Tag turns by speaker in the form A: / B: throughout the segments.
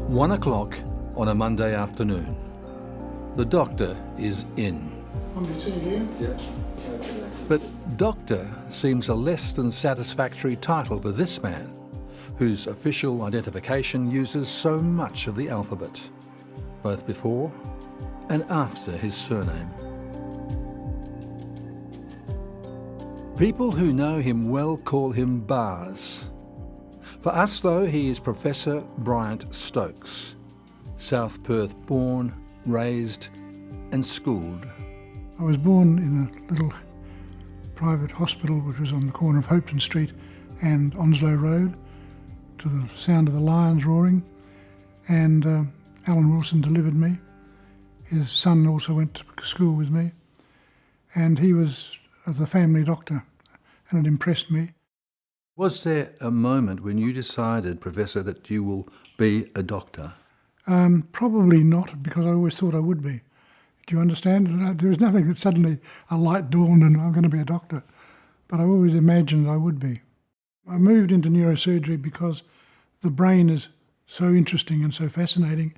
A: 1 o'clock on a Monday afternoon. The doctor is in. But doctor seems a less than satisfactory title for this man, whose official identification uses so much of the alphabet, both before and after his surname. People who know him well call him Bars. For us, though, he is Professor Bryant Stokes, South Perth born, raised and schooled.
B: I was born in a little private hospital which was on the corner of Hopetoun Street and Onslow Road, to the sound of the lions roaring, and Alan Wilson delivered me. His son also went to school with me, and he was the family doctor, and it impressed me.
A: Was there a moment when you decided, Professor, that you will be a doctor?
B: Probably not, because I always thought I would be. Do you understand? There was nothing that suddenly a light dawned and I'm going to be a doctor, but I always imagined I would be. I moved into neurosurgery because the brain is so interesting and so fascinating,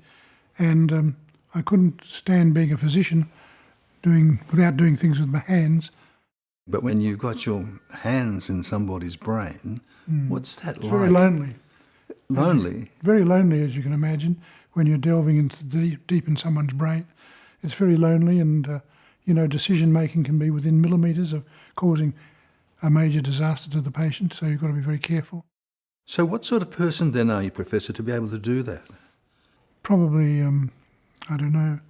B: and I couldn't stand being a physician without doing things with my hands.
A: But when you've got your hands in somebody's brain, what's that like?
B: Very lonely.
A: Lonely?
B: Very lonely, as you can imagine, when you're delving into deep in someone's brain. It's very lonely, and decision-making can be within millimetres of causing a major disaster to the patient, so you've got to be very careful.
A: So what sort of person then are you, Professor, to be able to do that?
B: Probably, I don't know,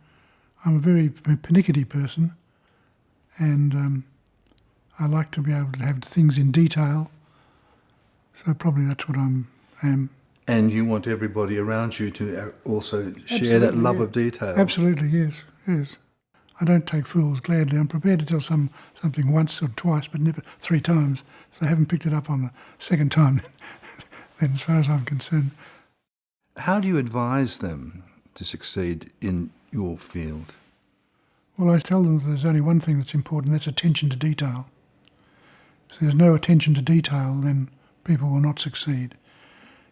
B: I'm a very pernickety person, and I like to be able to have things in detail, so probably that's what I am.
A: And you want everybody around you to also share that love of detail?
B: Absolutely, yes. I don't take fools gladly. I'm prepared to tell something once or twice, but never 3 times. So they haven't picked it up on the second time, then as far as I'm concerned.
A: How do you advise them to succeed in your field?
B: Well, I tell them that there's only one thing that's important, that's attention to detail. If there's no attention to detail, then people will not succeed.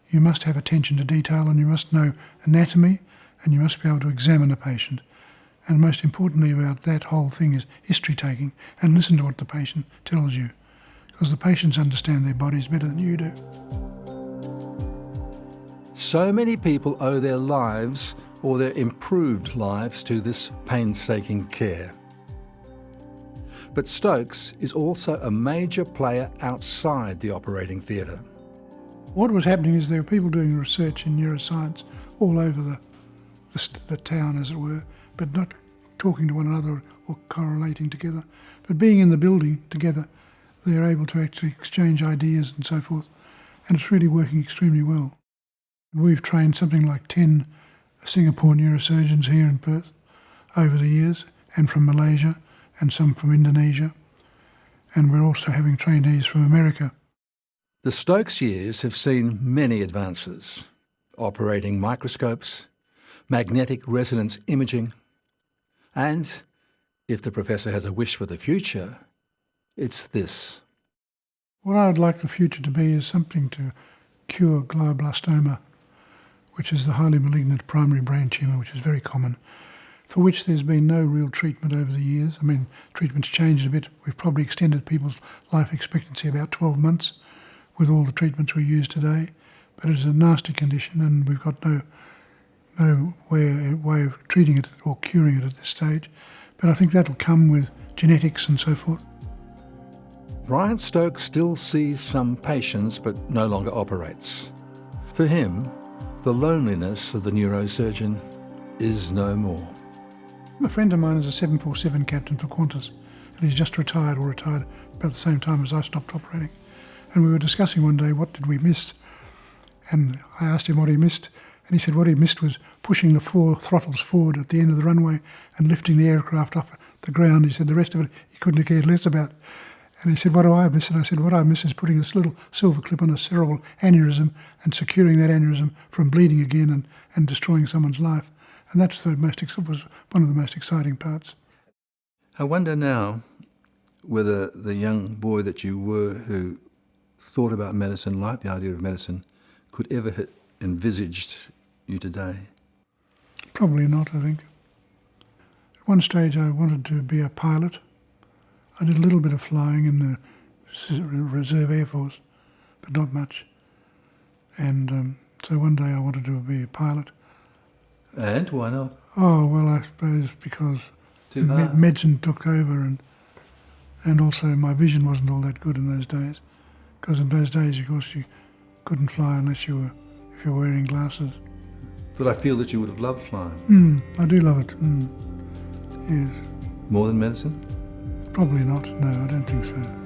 B: You must have attention to detail, and you must know anatomy, and you must be able to examine a patient. And most importantly about that whole thing is history taking, and listen to what the patient tells you, because the patients understand their bodies better than you do.
A: So many people owe their lives or their improved lives to this painstaking care. But Stokes is also a major player outside the operating theatre.
B: What was happening is there were people doing research in neuroscience all over the town, as it were, but not talking to one another or correlating together. But being in the building together, they're able to actually exchange ideas and so forth, and it's really working extremely well. We've trained something like 10 Singapore neurosurgeons here in Perth over the years, and from Malaysia, and some from Indonesia, and we're also having trainees from America.
A: The Stokes years have seen many advances: operating microscopes, magnetic resonance imaging, and, if the professor has a wish for the future, it's this.
B: What I'd like the future to be is something to cure glioblastoma, which is the highly malignant primary brain tumour, which is very common, for which there's been no real treatment over the years. I mean, treatment's changed a bit. We've probably extended people's life expectancy about 12 months with all the treatments we use today, but it's a nasty condition, and we've got no way of treating it or curing it at this stage. But I think that'll come with genetics and so forth.
A: Bryant Stokes still sees some patients but no longer operates. For him, the loneliness of the neurosurgeon is no more.
B: A friend of mine is a 747 captain for Qantas, and he's just retired about the same time as I stopped operating. And we were discussing one day, what did we miss? And I asked him what he missed, and he said what he missed was pushing the 4 throttles forward at the end of the runway and lifting the aircraft off the ground. He said the rest of it he couldn't have cared less about. And he said, what do I miss? And I said, what I miss is putting this little silver clip on a cerebral aneurysm and securing that aneurysm from bleeding again and destroying someone's life. And that was one of the most exciting parts.
A: I wonder now whether the young boy that you were who thought about medicine, liked the idea of medicine, could ever have envisaged you today?
B: Probably not, I think. At one stage I wanted to be a pilot. I did a little bit of flying in the Reserve Air Force, but not much. And so one day I wanted to be a pilot.
A: And why not?
B: Oh, well, I suppose because medicine took over, and also my vision wasn't all that good in those days. Because in those days, of course, you couldn't fly unless if you were wearing glasses.
A: But I feel that you would have loved flying.
B: I do love it. Yes.
A: More than medicine?
B: Probably not. No, I don't think so.